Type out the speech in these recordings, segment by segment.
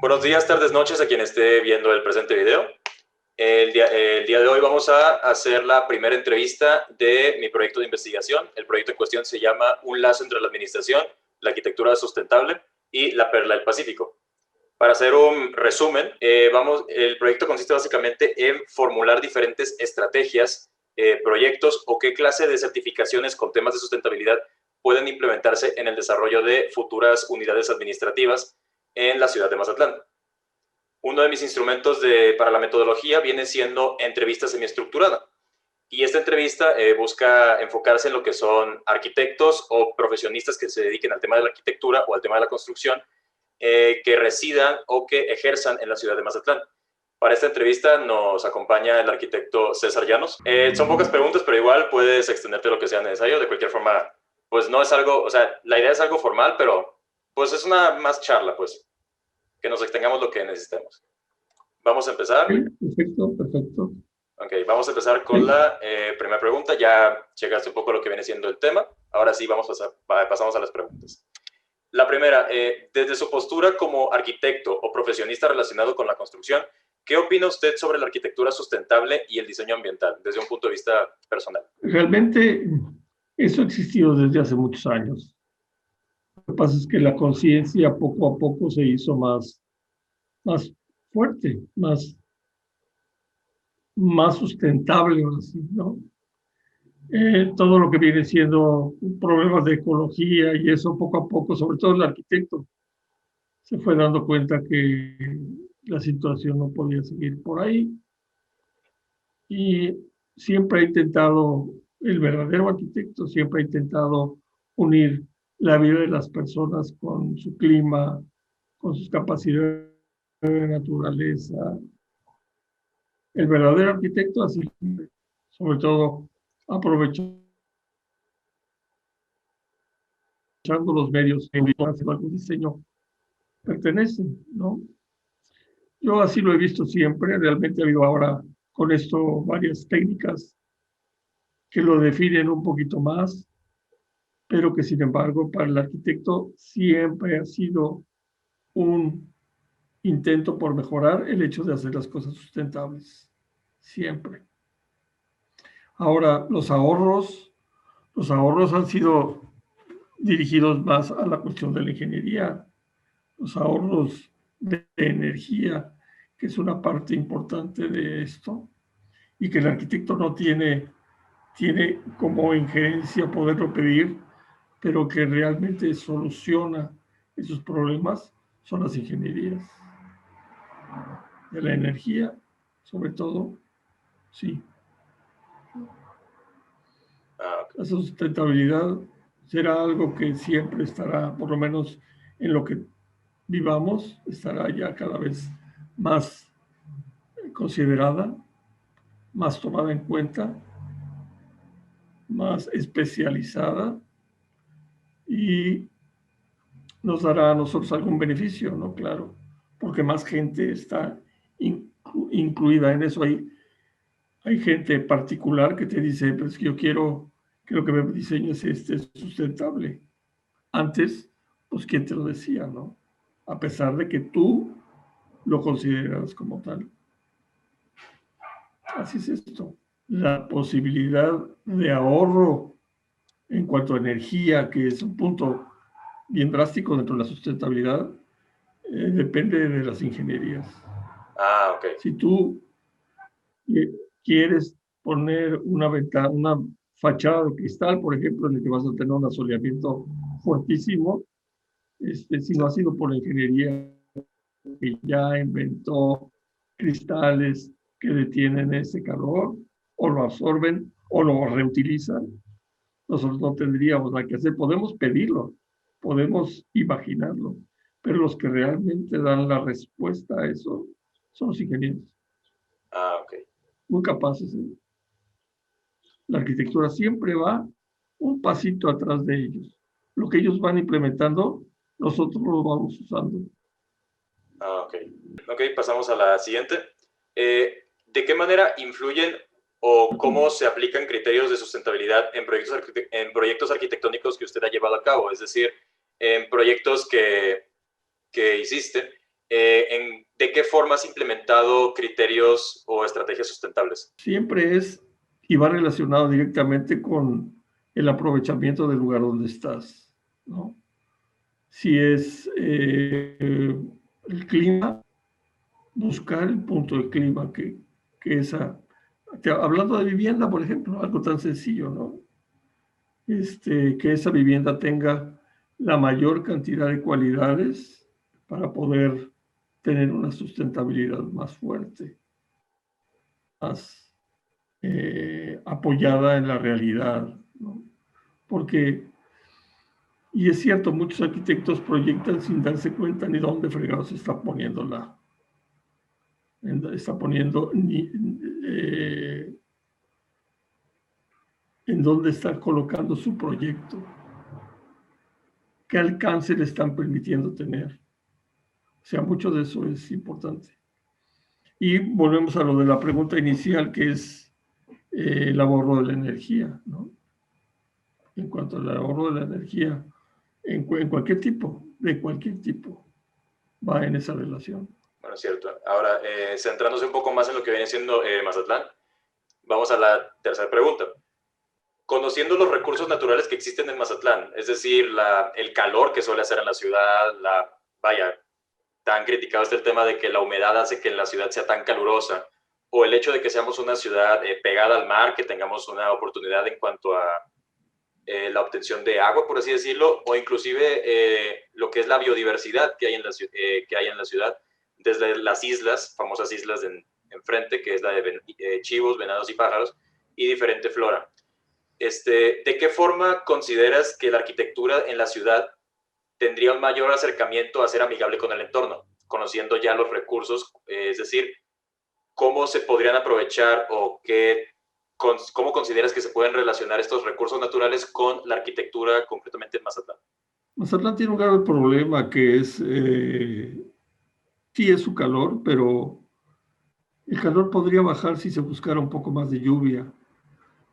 Buenos días, tardes, noches a quien esté viendo el presente video. El día de hoy vamos a hacer la primera entrevista de mi proyecto de investigación. El proyecto en cuestión se llama Un lazo entre la administración, la arquitectura sustentable y la perla del Pacífico. Para hacer un resumen, el proyecto consiste básicamente en formular diferentes estrategias, proyectos o qué clase de certificaciones con temas de sustentabilidad pueden implementarse en el desarrollo de futuras unidades administrativas en la ciudad de Mazatlán. Uno de mis instrumentos para la metodología viene siendo entrevista semiestructurada. Y esta entrevista busca enfocarse en lo que son arquitectos o profesionistas que se dediquen al tema de la arquitectura o al tema de la construcción, que residan o que ejerzan en la ciudad de Mazatlán. Para esta entrevista nos acompaña el arquitecto César Llanos. Son pocas preguntas, pero igual puedes extenderte lo que sea necesario. De cualquier forma, pues no es algo, o sea, la idea es algo formal, pero pues es una más charla, pues, que nos extengamos lo que necesitemos. Vamos a empezar. Perfecto, perfecto. Ok, vamos a empezar con la primera pregunta. Ya checaste un poco lo que viene siendo el tema. Ahora sí, pasamos a las preguntas. La primera, desde su postura como arquitecto o profesionista relacionado con la construcción, ¿qué opina usted sobre la arquitectura sustentable y el diseño ambiental desde un punto de vista personal? Realmente eso ha existido desde hace muchos años. Lo que pasa es que la conciencia poco a poco se hizo más fuerte, más sustentable, ¿no? Todo lo que viene siendo problemas de ecología y eso poco a poco, sobre todo el arquitecto, se fue dando cuenta que la situación no podía seguir por ahí y siempre ha intentado, el verdadero arquitecto siempre ha intentado unir la vida de las personas con su clima, con sus capacidades de naturaleza. El verdadero arquitecto así, sobre todo aprovechando los medios en que algún diseño pertenecen, ¿no? Yo así lo he visto siempre, realmente ha habido ahora con esto varias técnicas que lo definen un poquito más, pero que sin embargo para el arquitecto siempre ha sido un intento por mejorar el hecho de hacer las cosas sustentables, siempre. Ahora, los ahorros han sido dirigidos más a la cuestión de la ingeniería, los ahorros de energía, que es una parte importante de esto, y que el arquitecto no tiene como injerencia poderlo pedir, pero que realmente soluciona esos problemas son las ingenierías. De la energía, sobre todo, sí. La sustentabilidad será algo que siempre estará, por lo menos en lo que vivamos, estará ya cada vez más considerada, más tomada en cuenta, más especializada y nos dará a nosotros algún beneficio, ¿no? Claro, porque más gente está incluida en eso. Hay gente particular que te dice, pues yo quiero que lo que me diseñes esté sustentable. Antes, pues, ¿quién te lo decía, no? A pesar de que tú lo consideras como tal. Así es esto. La posibilidad de ahorro en cuanto a energía, que es un punto bien drástico dentro de la sustentabilidad, depende de las ingenierías. Ah, ok. Si tú quieres poner una ventana, una fachada de cristal, por ejemplo, en el que vas a tener un asoleamiento fuertísimo, si no ha sido por la ingeniería que ya inventó cristales que detienen ese calor, o lo absorben, o lo reutilizan, nosotros no tendríamos nada que hacer. Podemos pedirlo, podemos imaginarlo, pero los que realmente dan la respuesta a eso son los ingenieros. Ah, ok. Muy capaces. La arquitectura siempre va un pasito atrás de ellos. Lo que ellos van implementando, nosotros lo vamos usando. Ah, ok. Ok, pasamos a la siguiente. ¿De qué manera influyen o cómo se aplican criterios de sustentabilidad en proyectos arquitectónicos que usted ha llevado a cabo? Es decir, en proyectos que hiciste, ¿de qué forma has implementado criterios o estrategias sustentables? Siempre es y va relacionado directamente con el aprovechamiento del lugar donde estás, ¿no? Si es el clima, buscar el punto de clima que hablando de vivienda, por ejemplo, algo tan sencillo, ¿no? Que esa vivienda tenga la mayor cantidad de cualidades para poder tener una sustentabilidad más fuerte, más apoyada en la realidad, ¿no? Porque, y es cierto, muchos arquitectos proyectan sin darse cuenta ni dónde fregados se está poniendo en dónde está colocando su proyecto, qué alcance le están permitiendo tener. O sea, mucho de eso es importante. Y volvemos a lo de la pregunta inicial, que es el ahorro de la energía, ¿no? En cuanto al ahorro de la energía, en cualquier tipo, de cualquier tipo, va en esa relación. Bueno, es cierto. Ahora, centrándose un poco más en lo que viene siendo Mazatlán, vamos a la tercera pregunta. Conociendo los recursos naturales que existen en Mazatlán, es decir, el calor que suele hacer en la ciudad, vaya, tan criticado está el tema de que la humedad hace que la ciudad sea tan calurosa, o el hecho de que seamos una ciudad pegada al mar, que tengamos una oportunidad en cuanto a la obtención de agua, por así decirlo, o inclusive lo que es la biodiversidad que hay en la ciudad, desde las islas, famosas islas enfrente, que es la de chivos, venados y pájaros, y diferente flora. ¿De qué forma consideras que la arquitectura en la ciudad tendría un mayor acercamiento a ser amigable con el entorno, conociendo ya los recursos? Es decir, ¿cómo se podrían aprovechar o cómo consideras que se pueden relacionar estos recursos naturales con la arquitectura concretamente en Mazatlán? Mazatlán tiene un grave problema que es, sí es su calor, pero el calor podría bajar si se buscara un poco más de lluvia.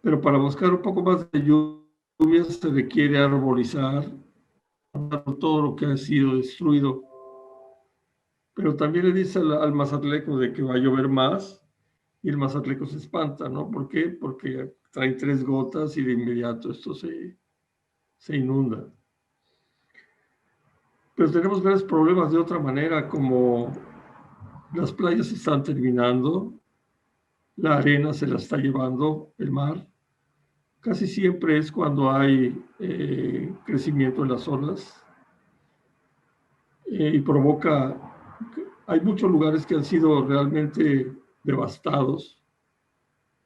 Pero para buscar un poco más de lluvia se requiere arbolizar todo lo que ha sido destruido. Pero también le dice al mazatleco de que va a llover más y el mazatleco se espanta, ¿no? ¿Por qué? Porque trae 3 gotas y de inmediato esto se inunda. Pero tenemos grandes problemas de otra manera, como las playas se están terminando, la arena se la está llevando el mar. Casi siempre es cuando hay crecimiento en las olas y provoca, hay muchos lugares que han sido realmente devastados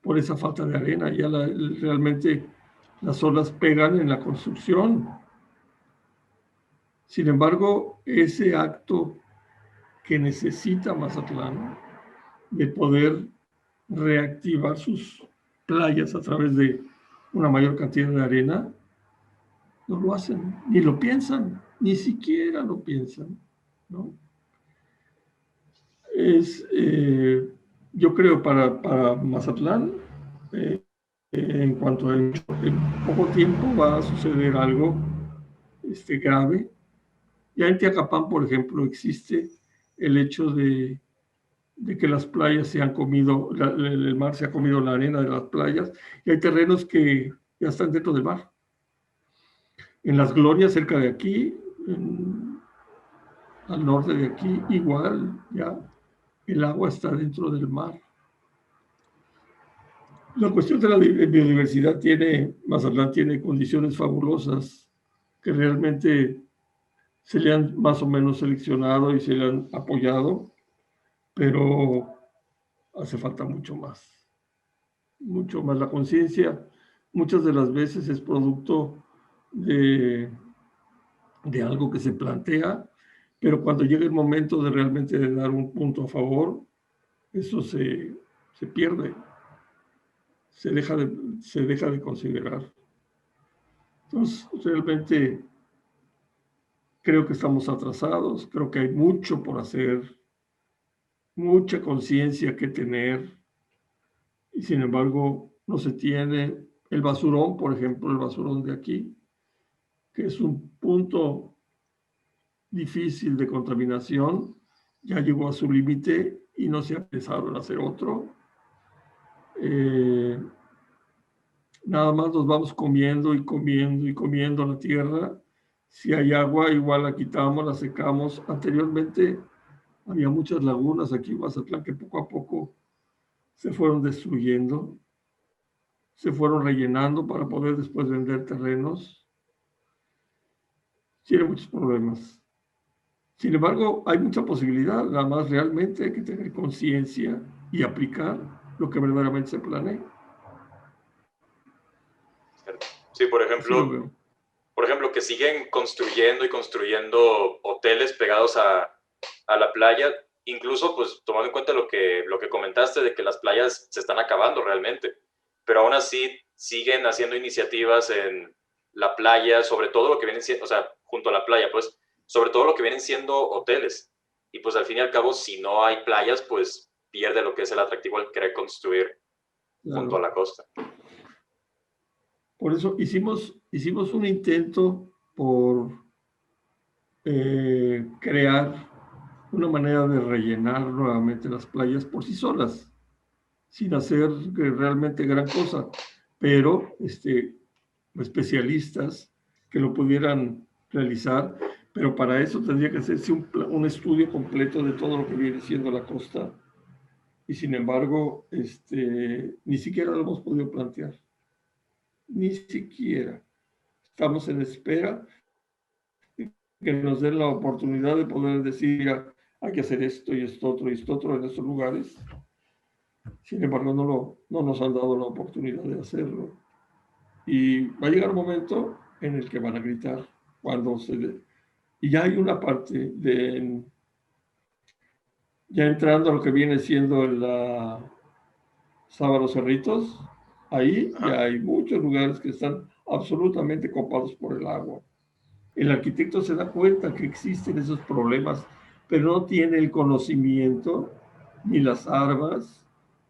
por esa falta de arena. Ya realmente las olas pegan en la construcción. Sin embargo, ese acto que necesita Mazatlán de poder reactivar sus playas a través de una mayor cantidad de arena, no lo hacen, ni lo piensan, ni siquiera lo piensan, ¿no? Yo creo para Mazatlán, en cuanto a en poco tiempo va a suceder algo grave. Ya en Teacapán, por ejemplo, existe el hecho de que las playas se han comido, el mar se ha comido la arena de las playas, y hay terrenos que ya están dentro del mar. En Las Glorias, cerca de aquí, al norte de aquí, igual, ya el agua está dentro del mar. La cuestión de la biodiversidad Mazatlán tiene condiciones fabulosas que realmente se le han más o menos seleccionado y se le han apoyado, pero hace falta mucho más. Mucho más. La conciencia muchas de las veces es producto de algo que se plantea, pero cuando llega el momento de realmente de dar un punto a favor, eso se pierde, se deja de considerar. Entonces, realmente creo que estamos atrasados, creo que hay mucho por hacer, mucha conciencia que tener, y sin embargo no se tiene. El basurón, por ejemplo, el basurón de aquí, que es un punto difícil de contaminación, ya llegó a su límite y no se ha pensado en hacer otro. Nada más nos vamos comiendo y comiendo y comiendo la tierra. Si hay agua, igual la quitamos, la secamos. Anteriormente había muchas lagunas aquí en Mazatlán que poco a poco se fueron destruyendo, se fueron rellenando para poder después vender terrenos. Tiene muchos problemas. Sin embargo, hay mucha posibilidad, nada más realmente hay que tener conciencia y aplicar lo que verdaderamente se planea. Sí, Así lo veo. por ejemplo, que siguen construyendo y construyendo hoteles pegados a la playa, incluso pues tomando en cuenta lo que comentaste de que las playas se están acabando realmente, pero aún así siguen haciendo iniciativas en la playa, sobre todo lo que vienen siendo, o sea, junto a la playa, pues, sobre todo lo que vienen siendo hoteles. Y pues al fin y al cabo, si no hay playas, pues pierde lo que es el atractivo al querer construir junto a Claro. la costa. Por eso hicimos un intento por crear una manera de rellenar nuevamente las playas por sí solas, sin hacer realmente gran cosa, pero especialistas que lo pudieran realizar, pero para eso tendría que hacerse un estudio completo de todo lo que viene siendo la costa, y sin embargo, ni siquiera lo hemos podido plantear, ni siquiera. Estamos en espera que nos den la oportunidad de poder decir, mira, hay que hacer esto y esto otro en estos lugares. Sin embargo, no nos han dado la oportunidad de hacerlo. Y va a llegar un momento en el que van a gritar cuando se dé. Y ya hay una parte ya entrando a lo que viene siendo la Sábalos Cerritos, ahí Ajá. ya hay muchos lugares que están absolutamente copados por el agua. El arquitecto se da cuenta que existen esos problemas, pero no tiene el conocimiento, ni las armas,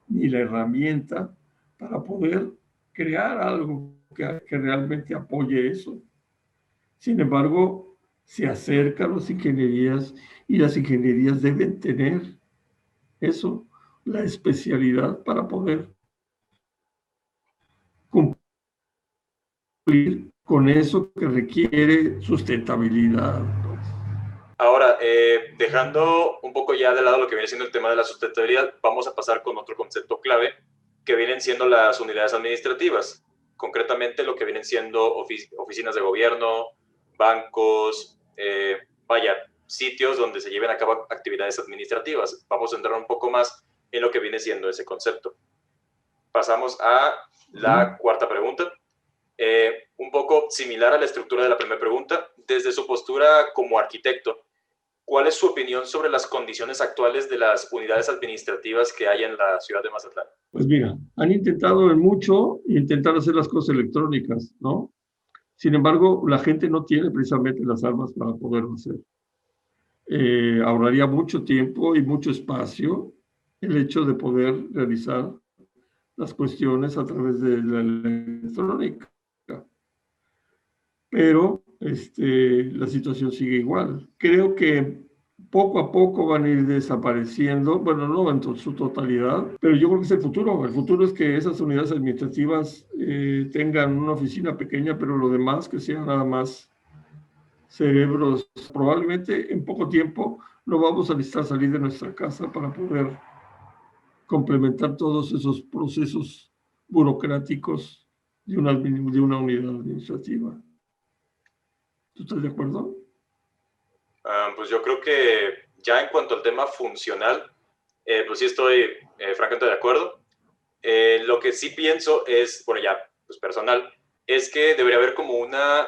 ni la herramienta para poder crear algo que realmente apoye eso. Sin embargo, se acerca a las ingenierías y las ingenierías deben tener eso, la especialidad para poder cumplir con eso que requiere sustentabilidad. Ahora, dejando un poco ya de lado lo que viene siendo el tema de la sustentabilidad, vamos a pasar con otro concepto clave, que vienen siendo las unidades administrativas. Concretamente, lo que vienen siendo oficinas de gobierno, bancos, vaya, sitios donde se lleven a cabo actividades administrativas. Vamos a entrar un poco más en lo que viene siendo ese concepto. Pasamos a la cuarta pregunta. Un poco similar a la estructura de la primera pregunta, desde su postura como arquitecto, ¿cuál es su opinión sobre las condiciones actuales de las unidades administrativas que hay en la ciudad de Mazatlán? Pues mira, han intentado en mucho intentar hacer las cosas electrónicas, ¿no? Sin embargo, la gente no tiene precisamente las armas para poderlo hacer. Ahorraría mucho tiempo y mucho espacio el hecho de poder realizar las cuestiones a través de la electrónica. Pero la situación sigue igual. Creo que poco a poco van a ir desapareciendo, bueno, no en su totalidad, pero yo creo que es el futuro. El futuro es que esas unidades administrativas tengan una oficina pequeña, pero lo demás que sea nada más cerebros. Probablemente en poco tiempo no vamos a necesitar salir de nuestra casa para poder complementar todos esos procesos burocráticos de una unidad administrativa. ¿Tú estás de acuerdo? Pues yo creo que ya en cuanto al tema funcional, pues sí estoy francamente de acuerdo. Lo que sí pienso es, bueno, ya, pues personal, es que debería haber como una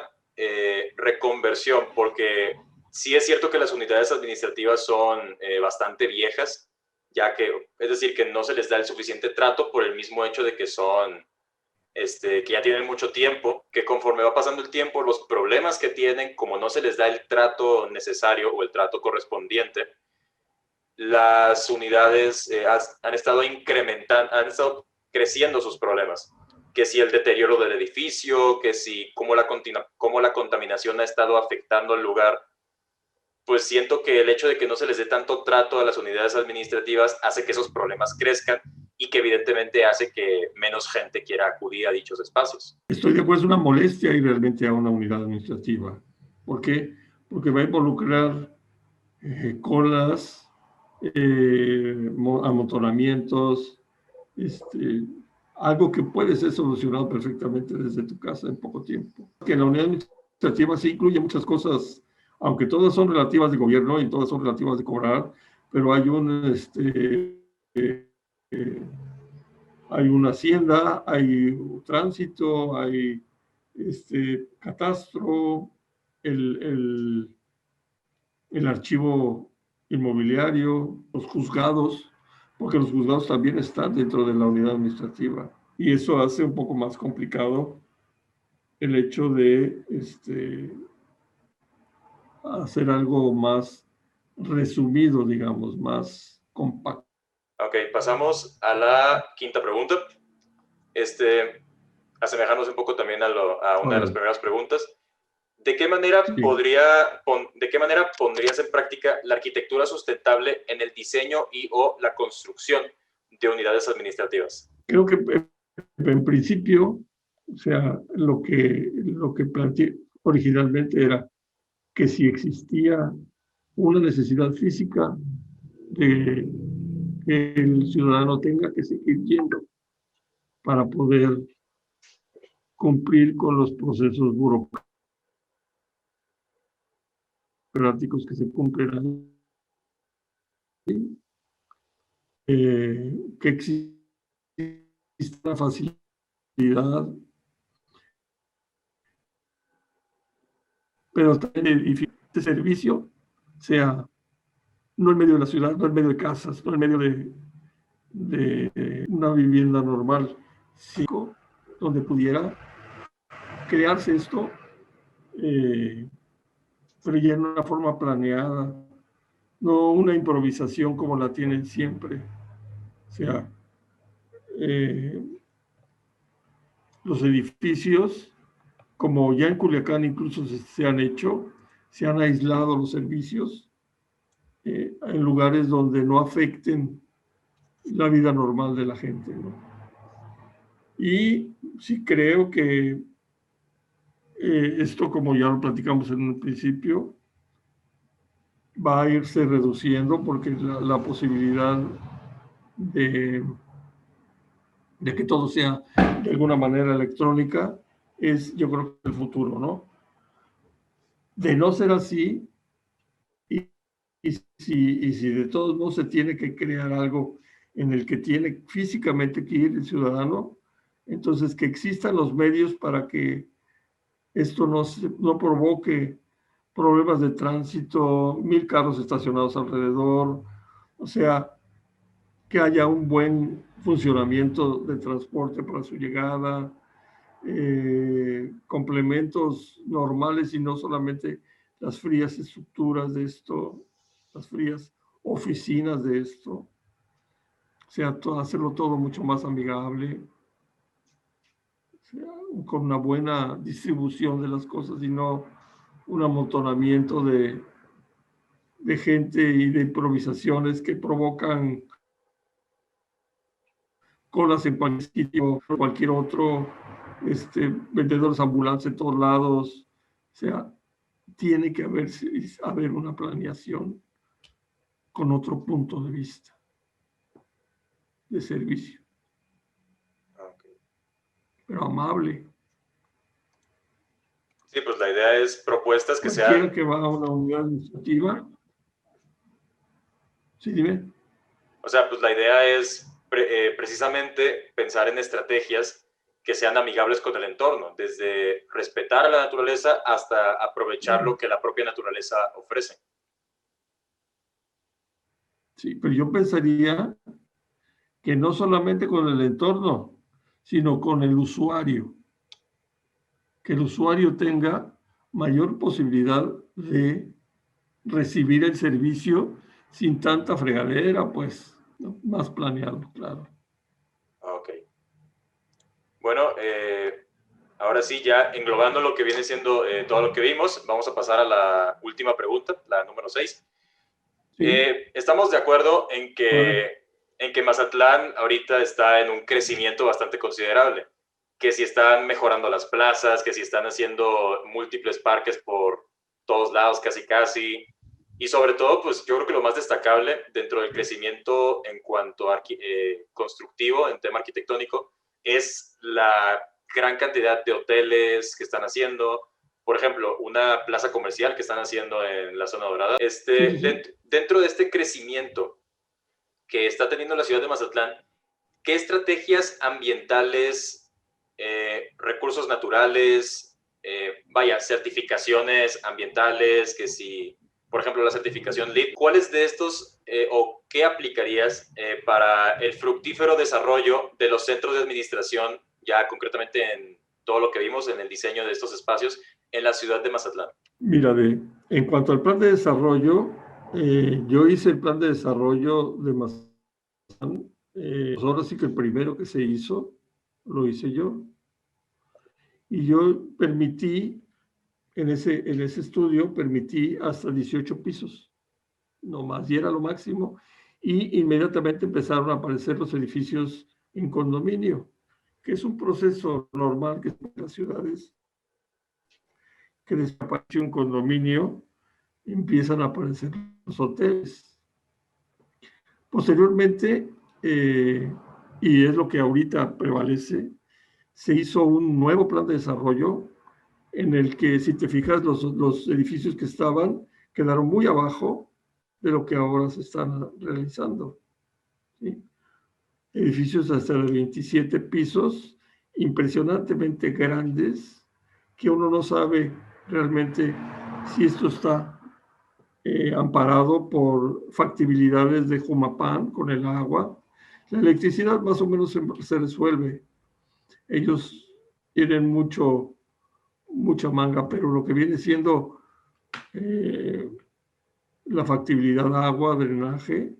reconversión, porque sí es cierto que las unidades administrativas son bastante viejas, ya que, es decir, que no se les da el suficiente trato por el mismo hecho de que son, que ya tienen mucho tiempo, que conforme va pasando el tiempo, los problemas que tienen, como no se les da el trato necesario o el trato correspondiente, las unidades han estado incrementando, han estado creciendo sus problemas. Que si el deterioro del edificio, que si cómo la contaminación ha estado afectando al lugar. pues siento que el hecho de que no se les dé tanto trato a las unidades administrativas hace que esos problemas crezcan y que evidentemente hace que menos gente quiera acudir a dichos espacios. Estoy de acuerdo, es una molestia ir realmente a una unidad administrativa. ¿Por qué? Porque va a involucrar colas, amontonamientos, algo que puede ser solucionado perfectamente desde tu casa en poco tiempo. Que la unidad administrativa sí incluye muchas cosas, aunque todas son relativas de gobierno y todas son relativas de cobrar, pero hay hay una hacienda, hay tránsito, hay catastro, el archivo inmobiliario, los juzgados, porque los juzgados también están dentro de la unidad administrativa. Y eso hace un poco más complicado el hecho de hacer algo más resumido, digamos, más compacto. Ok, pasamos a la quinta pregunta. Asemejarnos un poco también a una de las primeras preguntas. ¿De qué manera pondrías en práctica la arquitectura sustentable en el diseño y o la construcción de unidades administrativas? Creo que en principio, o sea, lo que planteé originalmente era que si existía una necesidad física de que el ciudadano tenga que seguir yendo para poder cumplir con los procesos burocráticos que se cumplen ahí, que exista una facilidad, pero también este servicio sea no en medio de la ciudad, no en medio de casas, no en medio de una vivienda normal, sino donde pudiera crearse esto, pero ya en una forma planeada, no una improvisación como la tienen siempre. O sea, los edificios, como ya en Culiacán incluso se han hecho, se han aislado los servicios en lugares donde no afecten la vida normal de la gente, ¿no? Y sí creo que esto, como ya lo platicamos en un principio, va a irse reduciendo porque la posibilidad de que todo sea de alguna manera electrónica es, yo creo, el futuro, ¿no? De no ser así, y si de todos modos se tiene que crear algo en el que tiene físicamente que ir el ciudadano, entonces que existan los medios para que esto no provoque problemas de tránsito, 1000 carros estacionados alrededor, o sea, que haya un buen funcionamiento de transporte para su llegada, complementos normales y no solamente las frías estructuras de esto, las frías oficinas de esto, o sea, hacerlo todo mucho más amigable, o sea, con una buena distribución de las cosas y no un amontonamiento de gente y de improvisaciones que provocan colas en cualquier sitio, cualquier otro, vendedores ambulantes en todos lados. O sea, tiene que haber una planeación con otro punto de vista de servicio. Okay. Pero amable. Sí, pues la idea es propuestas que Cualquiera sean... que va a una unidad administrativa. Sí, dime. O sea, pues la idea es precisamente pensar en estrategias que sean amigables con el entorno, desde respetar a la naturaleza hasta aprovechar lo que la propia naturaleza ofrece. Sí, pero yo pensaría que no solamente con el entorno, sino con el usuario. Que el usuario tenga mayor posibilidad de recibir el servicio sin tanta fregadera, pues, ¿no? Más planeado, claro. Ok. Bueno, Ahora sí, ya englobando lo que viene siendo todo lo que vimos, vamos a pasar a la última pregunta, la número 6. Sí, Estamos de acuerdo vale. en que Mazatlán ahorita está en un crecimiento bastante considerable, que si están mejorando las plazas, que si están haciendo múltiples parques por todos lados, casi casi, y sobre todo, pues yo creo que lo más destacable dentro del crecimiento en cuanto a constructivo, en tema arquitectónico, es la gran cantidad de hoteles que están haciendo, por ejemplo, una plaza comercial que están haciendo en la zona dorada. Sí, sí, sí. Dentro de este crecimiento que está teniendo la ciudad de Mazatlán, ¿qué estrategias ambientales, recursos naturales, vaya, certificaciones ambientales, que si, por ejemplo, la certificación LEED, ¿cuáles de estos o qué aplicarías para el fructífero desarrollo de los centros de administración, ya concretamente en todo lo que vimos en el diseño de estos espacios en la ciudad de Mazatlán? Mira, en cuanto al plan de desarrollo, yo hice el plan de desarrollo de Mazatlán. Pues ahora sí que el primero que se hizo, lo hice yo. Y yo permití, en ese estudio, permití hasta 18 pisos, no más, y era lo máximo. Y inmediatamente empezaron a aparecer los edificios en condominio, que es un proceso normal que en las ciudades, que desapareció un condominio, empiezan a aparecer los hoteles. Posteriormente, y es lo que ahorita prevalece, se hizo un nuevo plan de desarrollo en el que, si te fijas, los edificios que estaban quedaron muy abajo de lo que ahora se están realizando, ¿sí? Edificios hasta de 27 pisos, impresionantemente grandes, que uno no sabe realmente si esto está amparado por factibilidades de Jumapán con el agua. La electricidad más o menos se resuelve. Ellos tienen mucha manga, pero lo que viene siendo eh, la factibilidad de agua, drenaje,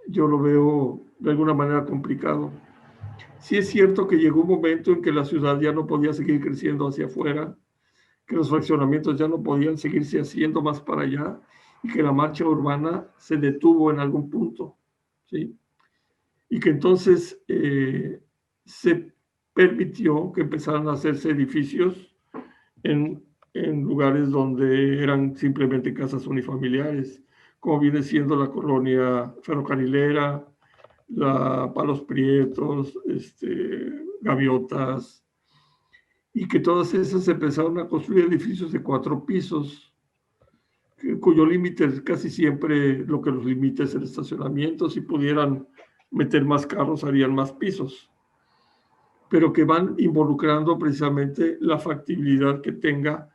yo lo veo de alguna manera complicado. Sí es cierto que llegó un momento en que la ciudad ya no podía seguir creciendo hacia afuera, que los fraccionamientos ya no podían seguirse haciendo más para allá y que la marcha urbana se detuvo en algún punto, ¿sí? Y que entonces se permitió que empezaran a hacerse edificios en, en lugares donde eran simplemente casas unifamiliares, como viene siendo la colonia ferrocarrilera, la Palos Prietos, Gaviotas, y que todas esas empezaron a construir edificios de 4 pisos, cuyo límite es casi siempre lo que los limita es el estacionamiento. Si pudieran meter más carros, harían más pisos, pero que van involucrando precisamente la factibilidad que tenga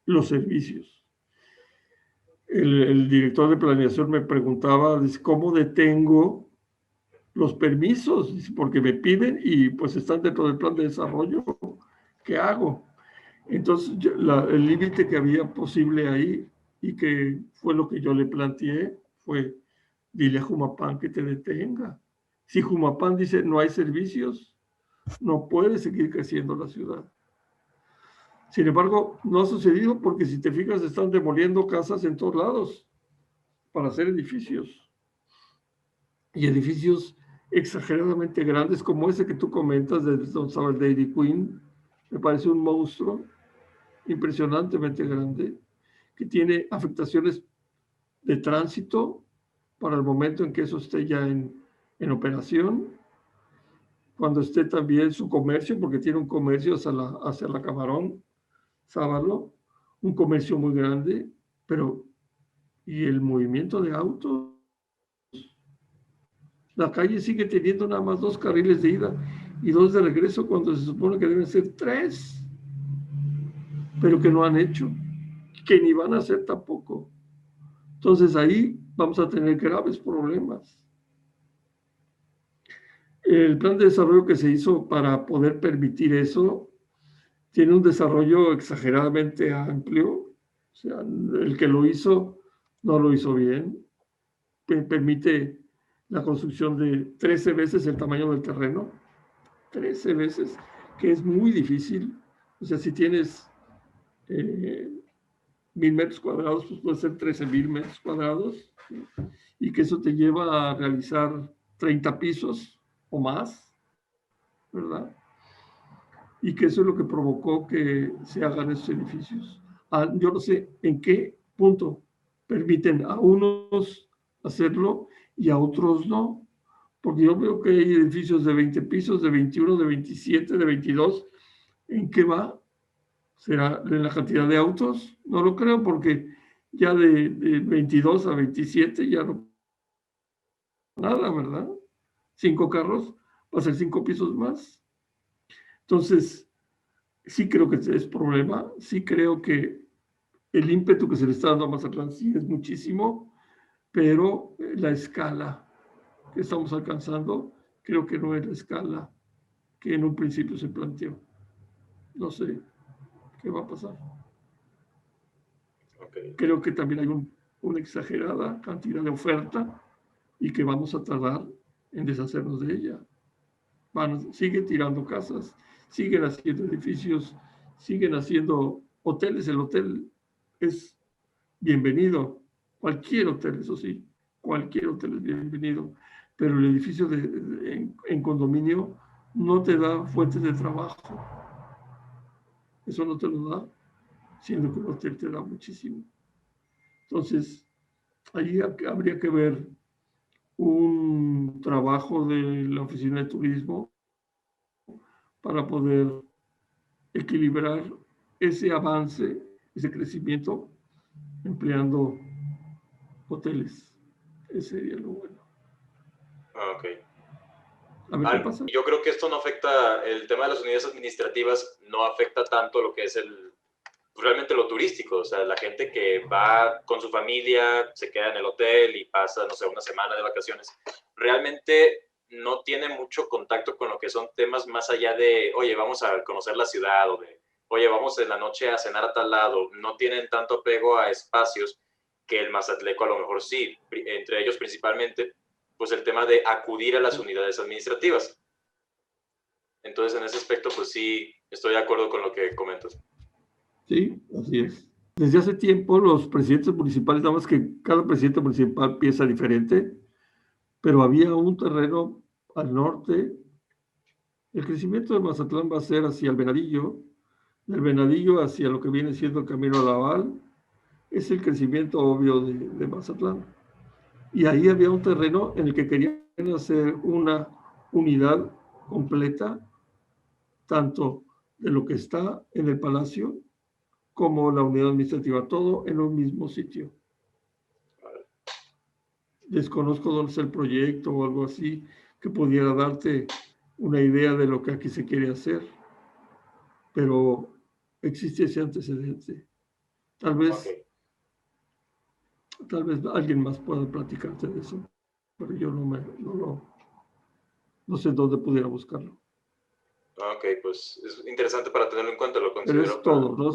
los servicios. El director de planeación me preguntaba cómo detengo los permisos, porque me piden y pues están dentro del plan de desarrollo. ¿Qué hago? Entonces, el límite que había posible ahí y que fue lo que yo le planteé fue, dile a Jumapán que te detenga. Si Jumapán dice no hay servicios, no puede seguir creciendo la ciudad. Sin embargo, no ha sucedido porque, si te fijas, están demoliendo casas en todos lados para hacer edificios. Y edificios exageradamente grandes como ese que tú comentas de donde estaba el Dairy Queen. Me parece un monstruo impresionantemente grande que tiene afectaciones de tránsito para el momento en que eso esté ya en operación, cuando esté también su comercio, porque tiene un comercio hacia la Camarón, Sábalo, un comercio muy grande, pero ¿y el movimiento de autos? La calle sigue teniendo nada más 2 carriles de ida y 2 de regreso, cuando se supone que deben ser 3, pero que no han hecho, que ni van a hacer tampoco. Entonces ahí vamos a tener graves problemas. El plan de desarrollo que se hizo para poder permitir eso tiene un desarrollo exageradamente amplio. O sea, el que lo hizo no lo hizo bien. Permite la construcción de 13 veces el tamaño del terreno, 13 veces, que es muy difícil. O sea, si tienes 1000 metros cuadrados, pues puede ser 13,000 metros cuadrados, ¿sí? Y que eso te lleva a realizar 30 pisos o más, ¿verdad? Y que eso es lo que provocó que se hagan esos edificios. Yo no sé en qué punto permiten a unos hacerlo y a otros no, porque yo veo que hay edificios de 20 pisos, de 21, de 27, de 22. ¿En qué va? ¿Será en la cantidad de autos? No lo creo, porque ya de 22 a 27 ya no nada, ¿verdad? 5 carros, va a ser 5 pisos más. Entonces, sí creo que es problema, sí creo que el ímpetu que se le está dando a Mazatlán sí es muchísimo, pero la escala que estamos alcanzando creo que no es la escala que en un principio se planteó. No sé qué va a pasar. Okay. Creo que también hay una exagerada cantidad de oferta y que vamos a tardar en deshacernos de ella. Siguen tirando casas, siguen haciendo edificios, siguen haciendo hoteles. El hotel es bienvenido, cualquier hotel, eso sí, cualquier hotel es bienvenido, pero el edificio en condominio no te da fuentes de trabajo. Eso no te lo da, siendo que el hotel te da muchísimo. Entonces, ahí habría que ver un trabajo de la oficina de turismo para poder equilibrar ese avance, ese crecimiento, empleando hoteles. Ese sería lo bueno. Ok. A ver qué pasa. Yo creo que esto no afecta, el tema de las unidades administrativas no afecta tanto lo que es realmente lo turístico, o sea, la gente que va con su familia, se queda en el hotel y pasa, no sé, una semana de vacaciones, realmente no tiene mucho contacto con lo que son temas más allá de, oye, vamos a conocer la ciudad, o de, oye, vamos en la noche a cenar a tal lado. No tienen tanto apego a espacios que el mazatleco a lo mejor sí, entre ellos principalmente, pues el tema de acudir a las unidades administrativas. Entonces, en ese aspecto, pues sí, estoy de acuerdo con lo que comentas. Sí, así es. Desde hace tiempo los presidentes municipales, nada más que cada presidente municipal piensa diferente, pero había un terreno al norte. El crecimiento de Mazatlán va a ser hacia el Venadillo, del Venadillo hacia lo que viene siendo el Camino a Laval, es el crecimiento obvio de Mazatlán. Y ahí había un terreno en el que querían hacer una unidad completa, tanto de lo que está en el palacio como la unidad administrativa, todo en un mismo sitio. Desconozco dónde es el proyecto o algo así que pudiera darte una idea de lo que aquí se quiere hacer, pero existe ese antecedente. Tal vez alguien más pueda platicarte de eso, pero yo no sé dónde pudiera buscarlo. Ok, pues es interesante para tenerlo en cuenta, lo Pero considero es para... todo, ¿no?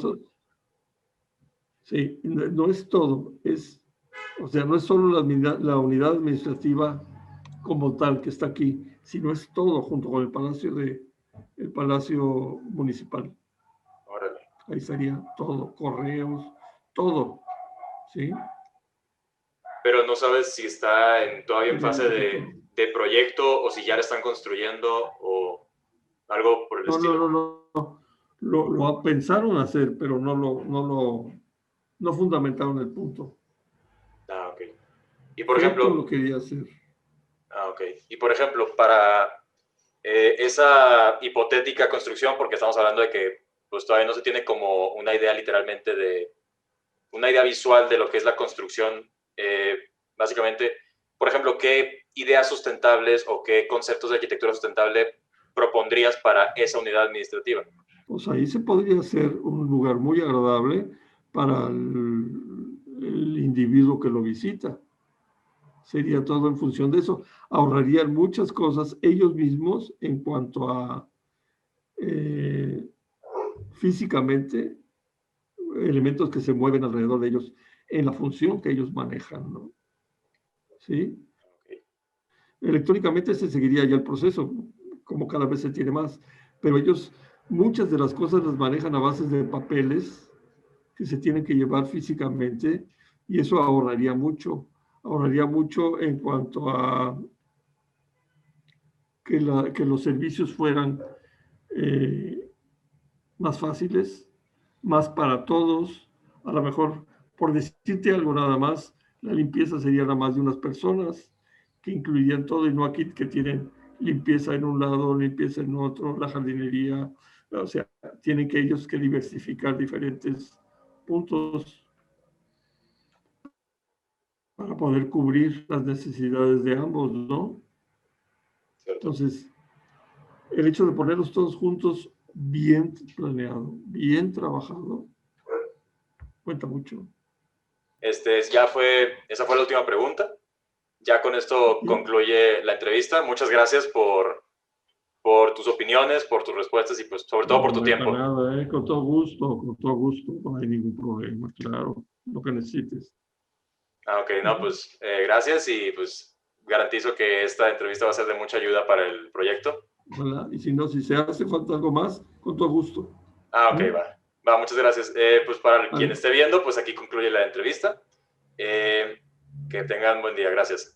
Sí, no es todo, o sea, no es solo la unidad administrativa como tal que está aquí, sino es todo junto con el palacio municipal. Órale. Ahí estaría todo, correos, todo, ¿sí? Pero no sabes si está todavía en fase Realmente todo. de proyecto o si ya lo están construyendo o algo por el estilo. No. Lo pensaron hacer, pero no fundamentaron el punto. Ah, ok. Y por Feito lo ejemplo, quería hacer. ah, ok. Y por ejemplo, para esa hipotética construcción, porque estamos hablando de que pues todavía no se tiene como una idea literalmente una idea visual de lo que es la construcción, básicamente, por ejemplo, ¿qué ideas sustentables o qué conceptos de arquitectura sustentable propondrías para esa unidad administrativa? Pues ahí se podría hacer un lugar muy agradable para el individuo que lo visita. Sería todo en función de eso. Ahorrarían muchas cosas ellos mismos en cuanto a físicamente elementos que se mueven alrededor de ellos en la función que ellos manejan, ¿no? ¿Sí? Okay. Electrónicamente se seguiría ya el proceso, como cada vez se tiene más, pero ellos muchas de las cosas las manejan a base de papeles que se tienen que llevar físicamente y eso ahorraría mucho en cuanto a que los servicios fueran eh, más fáciles, más para todos. A lo mejor, por decirte algo nada más, la limpieza sería nada más de unas personas que incluirían todo y no aquí que tienen limpieza en un lado, limpieza en otro, la jardinería. O sea, tienen que ellos que diversificar diferentes puntos para poder cubrir las necesidades de ambos, ¿no? ¿cierto? Entonces, el hecho de ponerlos todos juntos, bien planeado, bien trabajado, cuenta mucho. Esa fue la última pregunta. Ya con esto Bien. concluye la entrevista. Muchas gracias por tus opiniones, por tus respuestas y pues sobre todo por tu No, para tiempo. nada, con todo gusto, no hay ningún problema, claro, lo que necesites. Ok, no, pues gracias y pues garantizo que esta entrevista va a ser de mucha ayuda para el proyecto. Ojalá. Y si no, si se hace falta algo más, con todo gusto. Ok, va. Va, muchas gracias. Pues para quien Vale. esté viendo, pues aquí concluye la entrevista. Que tengan buen día. Gracias.